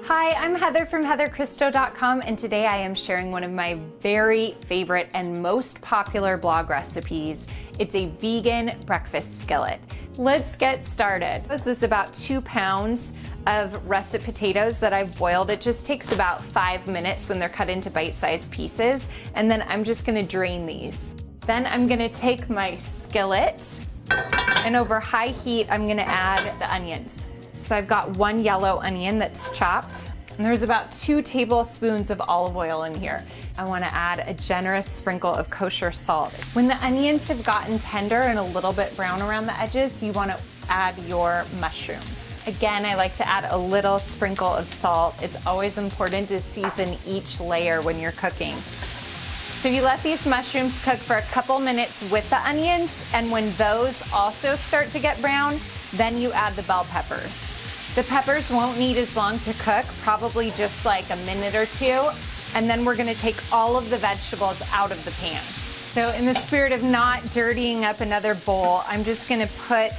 Hi, I'm Heather from heatherchristo.com, and today I am sharing one of my very favorite and most popular blog recipes. It's a vegan breakfast skillet. Let's get started. This is about 2 pounds of russet potatoes that I've boiled. It just takes about 5 minutes when they're cut into bite-sized pieces, and then I'm just gonna drain these. Then I'm gonna take my skillet, and over high heat, I'm gonna add the onions. So I've got 1 yellow onion that's chopped, and there's about 2 tablespoons of olive oil in here. I wanna add a generous sprinkle of kosher salt. When the onions have gotten tender and a little bit brown around the edges, you wanna add your mushrooms. Again, I like to add a little sprinkle of salt. It's always important to season each layer when you're cooking. So you let these mushrooms cook for a couple minutes with the onions, and when those also start to get brown, then you add the bell peppers. The peppers won't need as long to cook, probably just like a minute or 2, and then we're gonna take all of the vegetables out of the pan. So in the spirit of not dirtying up another bowl, I'm just gonna put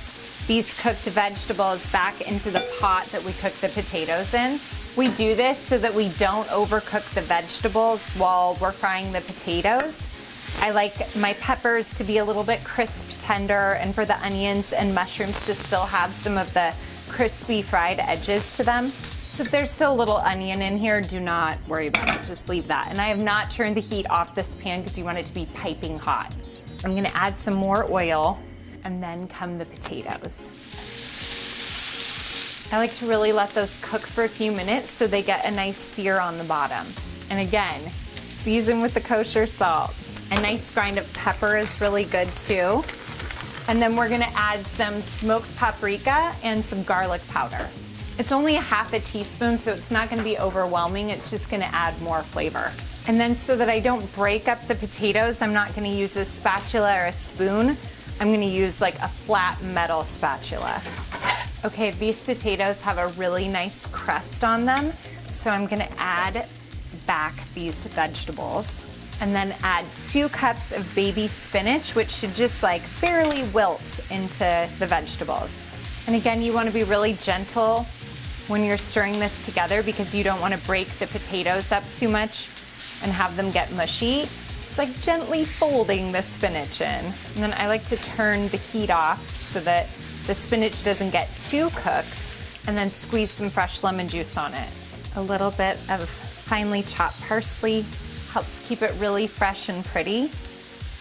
these cooked vegetables back into the pot that we cooked the potatoes in. We do this so that we don't overcook the vegetables while we're frying the potatoes. I like my peppers to be a little bit crisp, tender, and for the onions and mushrooms to still have some of the crispy fried edges to them. So if there's still a little onion in here, do not worry about it, just leave that. And I have not turned the heat off this pan because you want it to be piping hot. I'm gonna add some more oil, and then come the potatoes. I like to really let those cook for a few minutes so they get a nice sear on the bottom. And again, season with the kosher salt. A nice grind of pepper is really good too. And then we're gonna add some smoked paprika and some garlic powder. It's only a half a teaspoon, so it's not gonna be overwhelming. It's just gonna add more flavor. And then so that I don't break up the potatoes, I'm not gonna use a spatula or a spoon. I'm gonna use like a flat metal spatula. Okay, these potatoes have a really nice crust on them, so I'm gonna add back these vegetables. And then add 2 cups of baby spinach, which should just like barely wilt into the vegetables. And again, you wanna be really gentle when you're stirring this together because you don't wanna break the potatoes up too much and have them get mushy. It's like gently folding the spinach in. And then I like to turn the heat off so that the spinach doesn't get too cooked, and then squeeze some fresh lemon juice on it. A little bit of finely chopped parsley helps keep it really fresh and pretty.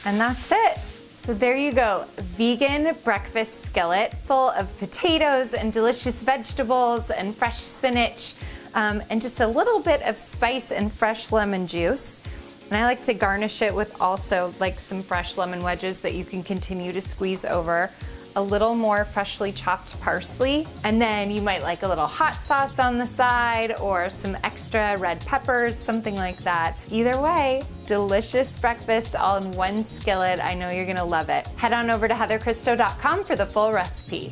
And that's it. So there you go, vegan breakfast skillet full of potatoes and delicious vegetables and fresh spinach, and just a little bit of spice and fresh lemon juice. And I like to garnish it with also like some fresh lemon wedges that you can continue to squeeze over, a little more freshly chopped parsley, and then you might like a little hot sauce on the side or some extra red peppers, something like that. Either way, delicious breakfast all in one skillet. I know you're gonna love it. Head on over to heatherchristo.com for the full recipe.